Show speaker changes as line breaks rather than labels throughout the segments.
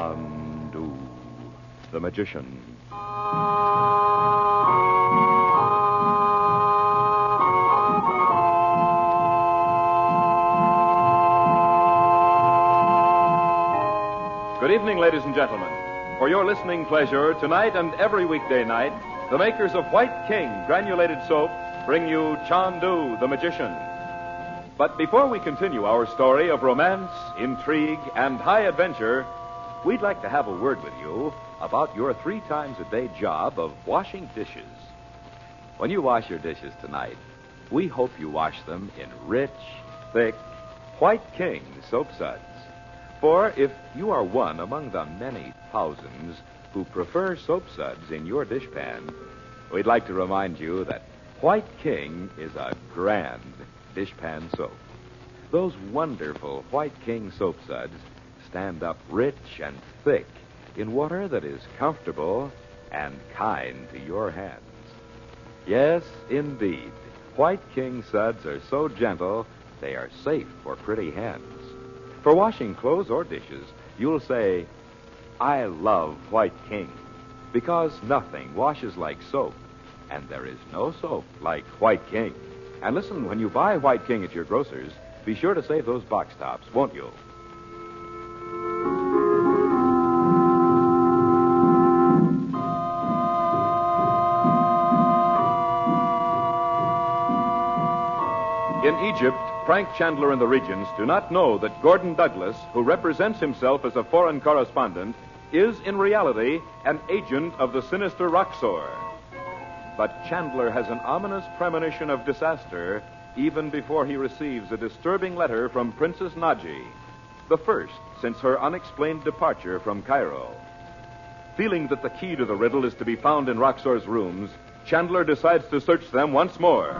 Chandu, the magician. Good evening, ladies and gentlemen. For your listening pleasure, tonight and every weekday night, the makers of White King granulated soap bring you Chandu, the magician. But before we continue our story of romance, intrigue, and high adventure, we'd like to have a word with you about your 3 times a day job of washing dishes. When you wash your dishes tonight, we hope you wash them in rich, thick, White King soap suds. For if you are one among the many thousands who prefer soap suds in your dishpan, we'd like to remind you that White King is a grand dishpan soap. Those wonderful White King soap suds stand up rich and thick in water that is comfortable and kind to your hands. Yes, indeed, White King suds are so gentle, they are safe for pretty hands. For washing clothes or dishes, you'll say, I love White King, because nothing washes like soap, and there is no soap like White King. And listen, when you buy White King at your grocer's, be sure to save those box tops, won't you? In Egypt, Frank Chandler and the Regents do not know that Gordon Douglas, who represents himself as a foreign correspondent, is in reality an agent of the sinister Roxor. But Chandler has an ominous premonition of disaster even before he receives a disturbing letter from Princess Naji, the first since her unexplained departure from Cairo. Feeling that the key to the riddle is to be found in Roxor's rooms, Chandler decides to search them once more.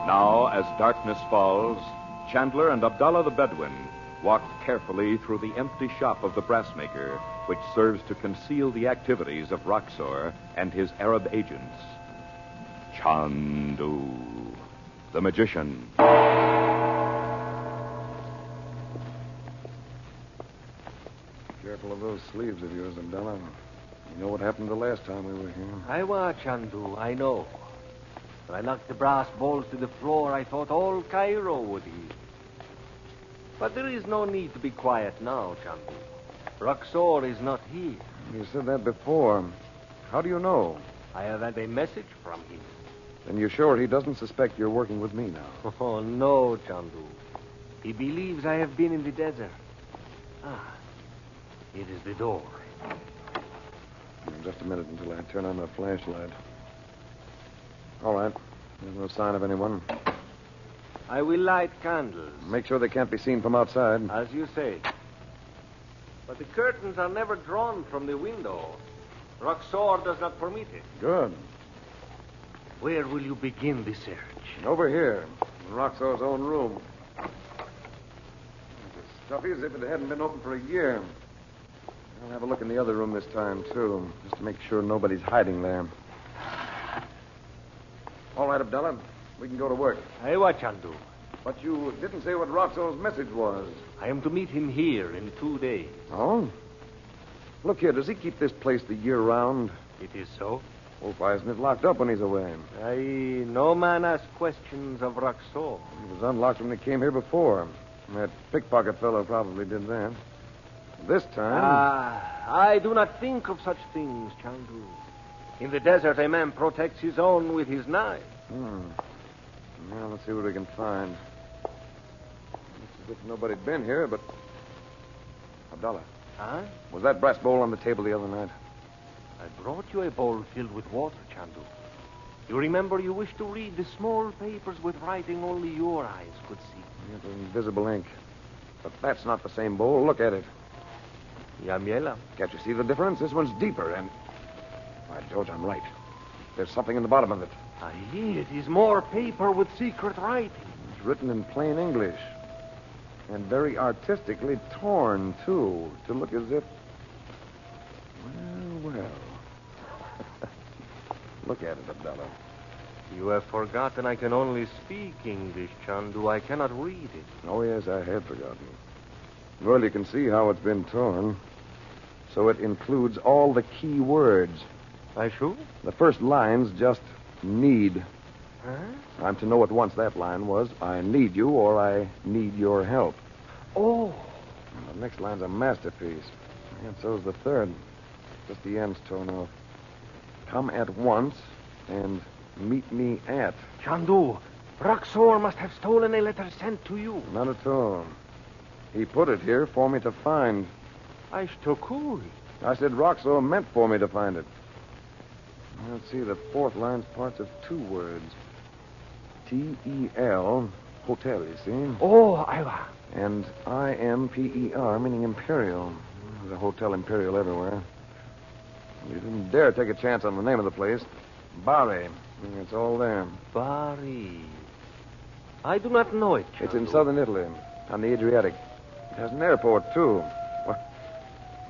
Now, as darkness falls, Chandler and Abdallah the Bedouin walked carefully through the empty shop of the brassmaker, which serves to conceal the activities of Roxor and his Arab agents. Chandu, the magician.
Careful of those sleeves of yours, Abdallah. You know what happened the last time we were here.
I was, Chandu, I know. When I knocked the brass bowls to the floor, I thought all Cairo would hear. But there is no need to be quiet now, Chandu. Roxor is not here.
You said that before. How do you know?
I have had a message from him.
Then you're sure he doesn't suspect you're working with me now?
Oh, no, Chandu. He believes I have been in the desert. It is the door.
Just a minute until I turn on the flashlight. All right. There's no sign of anyone.
I will light candles.
Make sure they can't be seen from outside.
As you say. But the curtains are never drawn from the window. Roxor does not permit it.
Good.
Where will you begin the search?
Over here, in Roxor's own room. It's stuffy as if it hadn't been open for a year. I'll have a look in the other room this time, too, just to make sure nobody's hiding there. All right, Abdallah. We can go to work.
I watch, Chandu.
But you didn't say what Roxor's message was.
I am to meet him here in 2 days.
Oh? Look here, does he keep this place the year round?
It is so.
Well, why isn't it locked up when he's away?
No man asks questions of Roxor.
It was unlocked when he came here before. That pickpocket fellow probably did that. This time...
I do not think of such things, Chandu. In the desert, a man protects his own with his knife.
Well, let's see what we can find. Looks as if nobody'd been here, but... Abdallah.
Huh?
Was that brass bowl on the table the other night?
I brought you a bowl filled with water, Chandu. You remember you wished to read the small papers with writing only your eyes could see.
It's invisible ink. But that's not the same bowl. Look at it.
Yamiela.
Can't you see the difference? This one's deeper, and... By George, I'm right. There's something in the bottom of it.
It is more paper with secret writing.
It's written in plain English. And very artistically torn, too, to look as if... Well. Look at it, Abdallah.
You have forgotten I can only speak English, Chandu. I cannot read it.
Oh, yes, I had forgotten. Well, you can see how it's been torn. So it includes all the key words.
I sure?
The first line's just need.
Huh?
I'm to know at once that line was, I need you or I need your help.
Oh.
And the next line's a masterpiece. And so's the third. Just the end's torn off. Come at once and meet me at.
Chandu, Roxor must have stolen a letter sent to you.
Not at all. He put it here for me to find.
I cool.
I said Roxor meant for me to find it. Let's see, the fourth line's parts of two words. T-E-L, hotel, you see?
Oh, Iowa.
And I-M-P-E-R, meaning Imperial. There's a Hotel Imperial everywhere. You didn't dare take a chance on the name of the place. Bari. It's all there.
Bari. I do not know it, Chandu.
It's in southern Italy, on the Adriatic. It has an airport, too.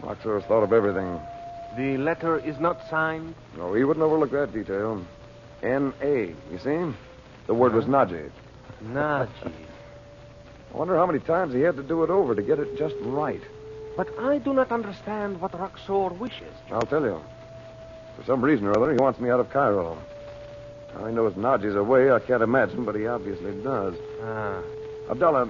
Roxor's thought of everything.
The letter is not signed?
No, he wouldn't overlook that detail. N-A, you see? The word was Naji.
Naji.
I wonder how many times he had to do it over to get it just right.
But I do not understand what Roxor wishes.
I'll tell you. For some reason or other, he wants me out of Cairo. How he knows Naji's away, I can't imagine, but he obviously does.
Ah.
Abdullah,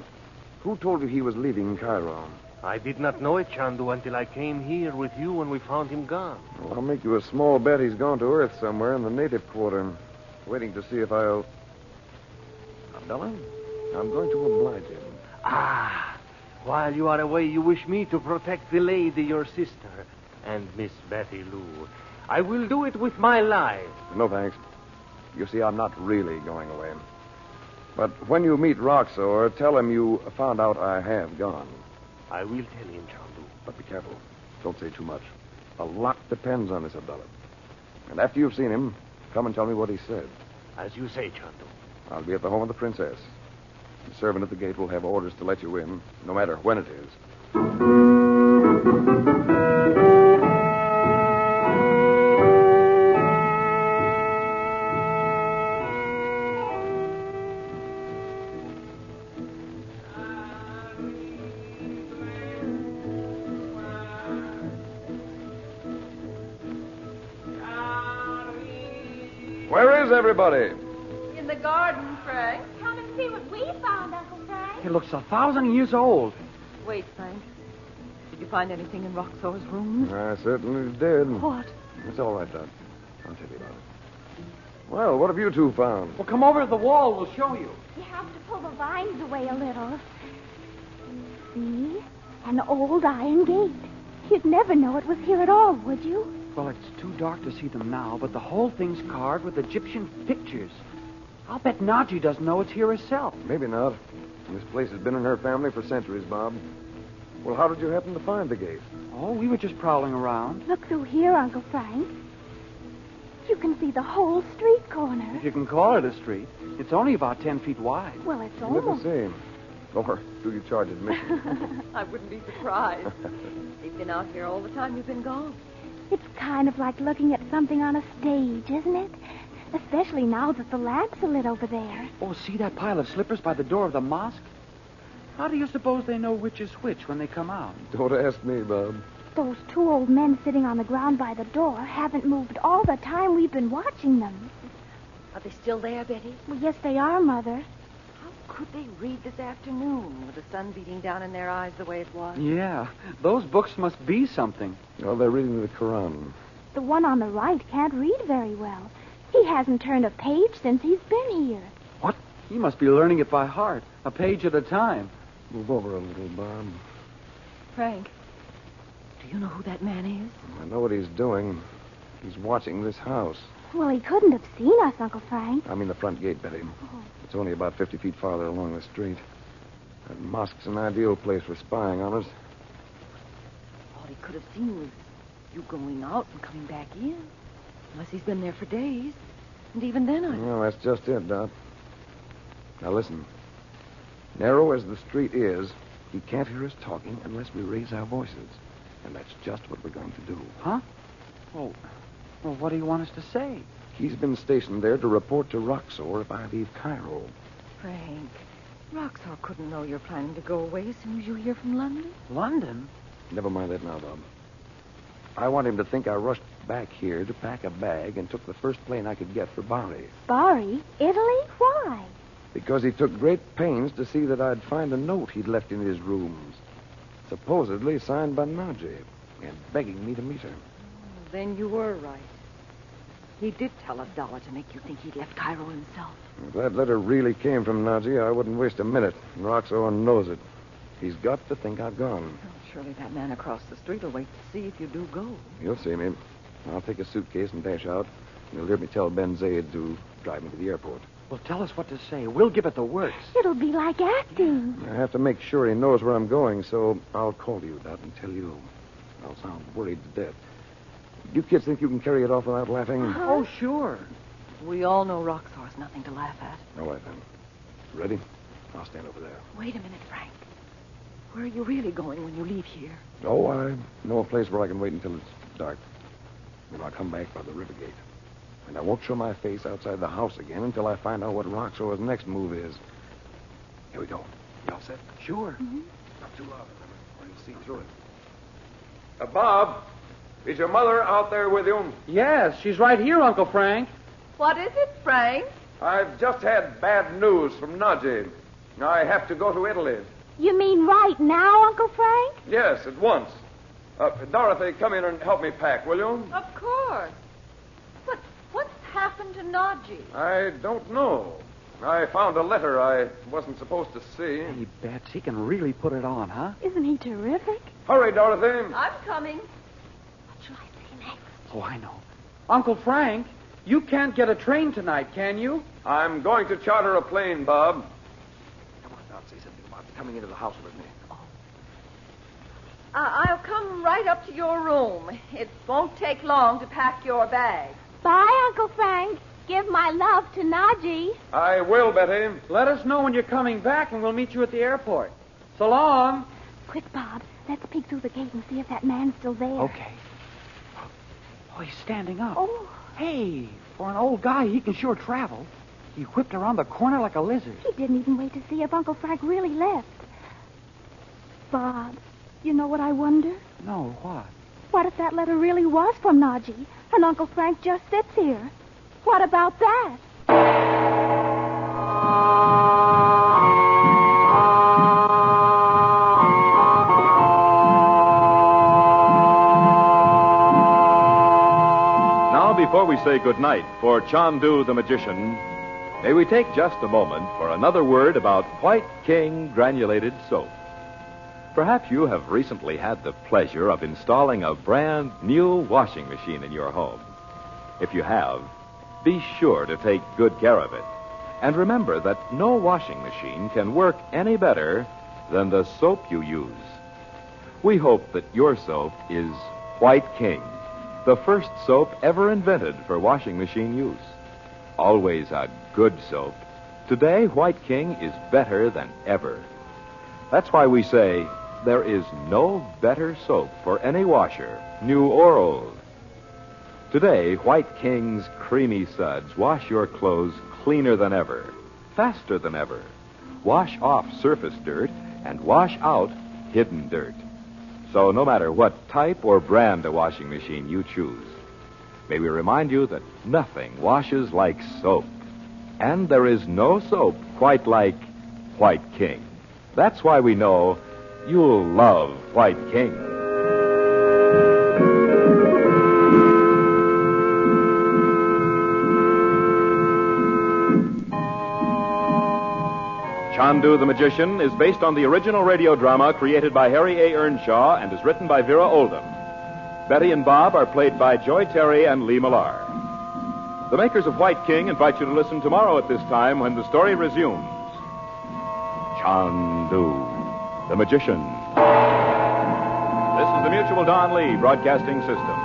who told you he was leaving Cairo?
I did not know it, Chandu, until I came here with you and we found him gone.
Well, I'll make you a small bet he's gone to Earth somewhere in the native quarter, waiting to see if I'll... Abdullah, I'm going to oblige him.
Ah, while you are away, you wish me to protect the lady, your sister, and Miss Betty Lou. I will do it with my life.
No, thanks. You see, I'm not really going away. But when you meet Roxor, tell him you found out I have gone.
I will tell him, Chandu.
But be careful. Don't say too much. A lot depends on this, Abdullah. And after you've seen him, come and tell me what he said.
As you say, Chandu.
I'll be at the home of the princess. The servant at the gate will have orders to let you in, no matter when it is. Where is everybody?
In the garden, Frank.
Come and see what we found, Uncle Frank.
It looks 1,000 years old.
Wait, Frank. Did you find anything in Roxor's room?
I certainly did.
What?
It's all right, Doc. I'll tell you about it. Well, what have you two found?
Well, come over to the wall. We'll show you.
You have to pull the vines away a little. See? An old iron gate. You'd never know it was here at all, would you?
Well, it's too dark to see them now, but the whole thing's carved with Egyptian pictures. I'll bet Naji doesn't know it's here herself.
Maybe not. This place has been in her family for centuries, Bob. Well, how did you happen to find the gate?
Oh, we were just prowling around.
Look through here, Uncle Frank. You can see the whole street corner.
If you can call it a street. It's only about 10 feet wide.
Well, it's
Let me
almost...
see. Or do you charge admission?
I wouldn't be surprised. They've been out here all the time you've been gone.
It's kind of like looking at something on a stage, isn't it? Especially now that the lamps are lit over there.
Oh, see that pile of slippers by the door of the mosque? How do you suppose they know which is which when they come out?
Don't ask me, Bob.
Those two old men sitting on the ground by the door haven't moved all the time we've been watching them.
Are they still there, Betty?
Well, yes, they are, Mother.
How could they read this afternoon with the sun beating down in their eyes the way it was?
Yeah, those books must be something.
Well, they're reading the Quran.
The one on the right can't read very well. He hasn't turned a page since he's been here.
What? He must be learning it by heart, a page at a time.
Move over a little, Bob.
Frank, do you know who that man is?
I know what he's doing. He's watching this house.
Well, he couldn't have seen us, Uncle Frank.
I mean the front gate, Betty. It's only about 50 feet farther along the street. That mosque's an ideal place for spying on us.
All he could have seen was you going out and coming back in. Unless he's been there for days. And even then,
Well, that's just it, Doc. Now, listen. Narrow as the street is, he can't hear us talking unless we raise our voices. And that's just what we're going to do.
Huh? Well, what do you want us to say?
He's been stationed there to report to Roxor if I leave Cairo.
Frank, Roxor couldn't know you're planning to go away as soon as you hear from London.
London?
Never mind that now, Bob. I want him to think I rushed back here to pack a bag and took the first plane I could get for Bari.
Bari? Italy? Why?
Because he took great pains to see that I'd find a note he'd left in his rooms, supposedly signed by Naji, and begging me to meet her.
Then you were right. He did tell Abdallah to make you think he'd left Cairo himself.
If that letter really came from Naji, I wouldn't waste a minute. Roxor knows it. He's got to think I've gone.
Well, surely that man across the street will wait to see if you do go.
You'll see me. I'll take a suitcase and dash out. You'll hear me tell Ben Zaid to drive me to the airport.
Well, tell us what to say. We'll give it the works.
It'll be like acting.
I have to make sure he knows where I'm going, so I'll call you, Dot, and tell you. I'll sound worried to death. You kids think you can carry it off without laughing?
Oh, sure.
We all know Roxor's nothing to laugh at.
All right, then. Ready? I'll stand over there.
Wait a minute, Frank. Where are you really going when you leave here?
Oh, I know a place where I can wait until it's dark. Then I'll come back by the river gate. And I won't show my face outside the house again until I find out what Roxor's next move is. Here we go. You all set?
Sure.
Not too loud, remember, or you'll see through it. Bob, is your mother out there with you?
Yes, she's right here, Uncle Frank.
What is it, Frank?
I've just had bad news from Naji. I have to go to Italy.
You mean right now, Uncle Frank?
Yes, at once. Dorothy, come in and help me pack, will you?
Of course. But what's happened to Naji?
I don't know. I found a letter I wasn't supposed to see.
Hey, Bets, he can really put it on, huh?
Isn't he terrific?
Hurry, Dorothy.
I'm coming.
What shall I say next?
Oh, I know. Uncle Frank, you can't get a train tonight, can you?
I'm going to charter a plane, Bob. Come on, Dot, say something about coming into the house with me.
I'll come right up to your room. It won't take long to pack your bag.
Bye, Uncle Frank. Give my love to Naji.
I will, Betty.
Let us know when you're coming back, and we'll meet you at the airport. So long.
Quick, Bob. Let's peek through the gate and see if that man's still there.
Okay. Oh, he's standing up.
Oh,
Hey, for an old guy, he can sure travel. He whipped around the corner like a lizard.
he didn't even wait to see if Uncle Frank really left. Bob, you know what I wonder?
No, what?
What if that letter really was from Naji and Uncle Frank just sits here? What about that?
Now, before we say goodnight for Chandu the magician, may we take just a moment for another word about White King granulated soap. Perhaps you have recently had the pleasure of installing a brand new washing machine in your home. If you have, be sure to take good care of it. And remember that no washing machine can work any better than the soap you use. We hope that your soap is White King, the first soap ever invented for washing machine use. Always a good soap. Today, White King is better than ever. That's why we say there is no better soap for any washer, new or old. Today, White King's creamy suds wash your clothes cleaner than ever, faster than ever. Wash off surface dirt and wash out hidden dirt. So no matter what type or brand of washing machine you choose, may we remind you that nothing washes like soap. And there is no soap quite like White King. That's why we know you'll love White King. Chandu the Magician is based on the original radio drama created by Harry A. Earnshaw and is written by Vera Oldham. Betty and Bob are played by Joy Terry and Lee Millar. The makers of White King invite you to listen tomorrow at this time when the story resumes. Chandu the Magician. This is the Mutual Don Lee Broadcasting System.